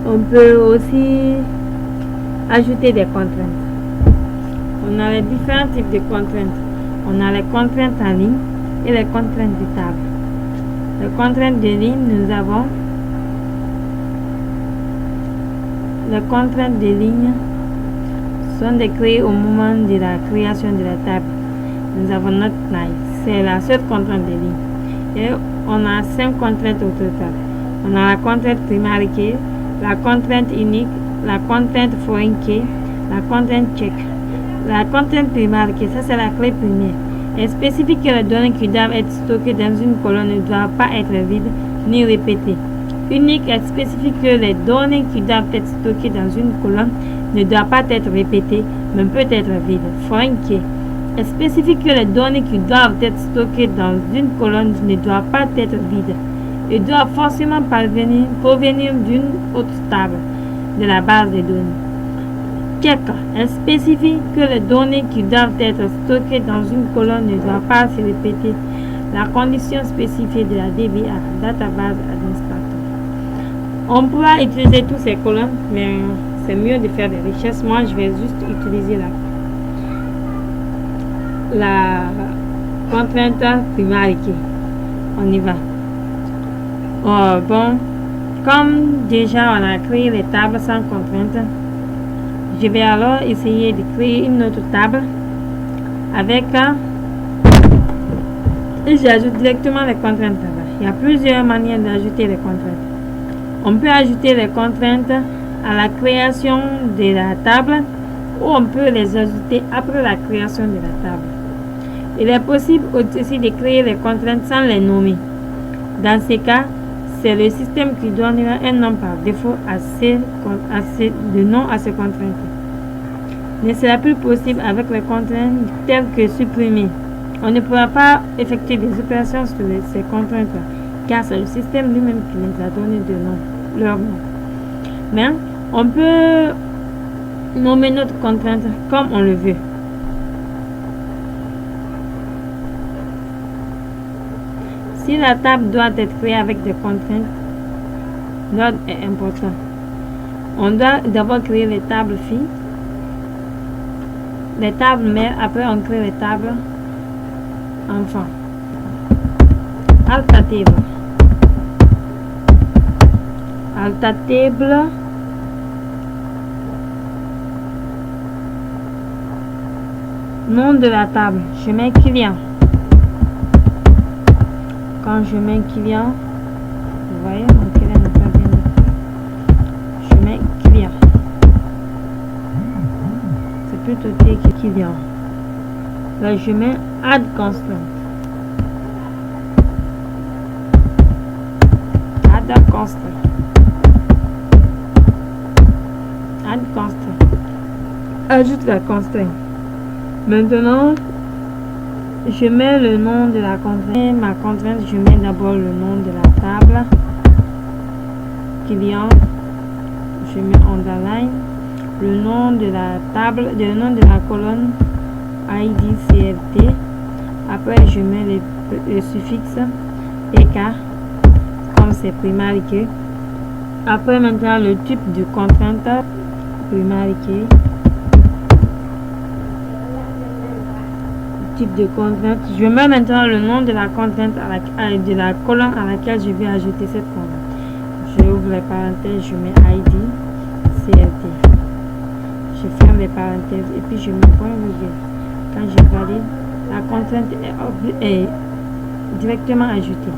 On peut aussi ajouter des contraintes. On a les différents types de contraintes. On a les contraintes en ligne et les contraintes de table. Les contraintes de ligne, nous avons les contraintes de ligne sont décrites au moment de la création de la table. Nous avons notre taille. C'est la seule contrainte de ligne. Et on a 5 contraintes au total. On a la contrainte primaire key, la contrainte unique, la contrainte foreign key, la contrainte check. La contrainte primaire key, ça c'est la clé primaire. Elle spécifie que les données qui doivent être stockées dans une colonne ne doivent pas être vides ni répétées. Unique, elle spécifie que les données qui doivent être stockées dans une colonne ne doivent pas être répétées, mais peut être vides. Foreign key. Elle spécifie que les données qui doivent être stockées dans une colonne ne doivent pas être vides et doivent forcément provenir d'une autre table de la base de données. Check. Elle spécifie que les données qui doivent être stockées dans une colonne ne doivent pas se répéter. La condition spécifiée de la DBA, Database Administrator. On pourra utiliser tous ces colonnes, mais c'est mieux de faire des recherches. Moi, je vais juste utiliser la contrainte primaire. On y va. Bon, comme déjà on a créé les tables sans contrainte, je vais alors essayer de créer une autre table avec et j'ajoute directement les contraintes. Il y a plusieurs manières d'ajouter les contraintes. On peut ajouter les contraintes à la création de la table ou on peut les ajouter après la création de la table. Il est possible aussi de créer les contraintes sans les nommer. Dans ce cas, c'est le système qui donnera un nom par défaut à ces contraintes. Ne sera plus possible avec les contraintes telles que supprimer. On ne pourra pas effectuer des opérations sur ces contraintes car c'est le système lui-même qui les a donné leur nom. Mais on peut nommer notre contrainte comme on le veut. Si la table doit être créée avec des contraintes, l'ordre est important. On doit d'abord créer les tables filles, les tables mères, après on crée les tables enfants. Alta table. Alta table. Nom de la table. Je mets client. Quand je mets client, vous voyez, mon client n'est pas bien. Je mets client. C'est plutôt que client. Là, je mets add constraint. Add constraint. Add constraint. Ajoute la constraint. Maintenant, je mets le nom de la contrainte. Ma contrainte, je mets d'abord le nom de la table. Client. Je mets underline. Le nom de la table, le nom de la colonne ID CLT. Après, je mets le suffixe PK comme c'est primaire key. Après, maintenant, le type de contrainte primaire key. Type de contrainte. Je mets maintenant le nom de la contrainte de la colonne à laquelle je vais ajouter cette contrainte. Je ouvre les parenthèses, je mets ID CLT. Je ferme les parenthèses et puis je mets point virgule. Quand je valide, la contrainte est directement ajoutée.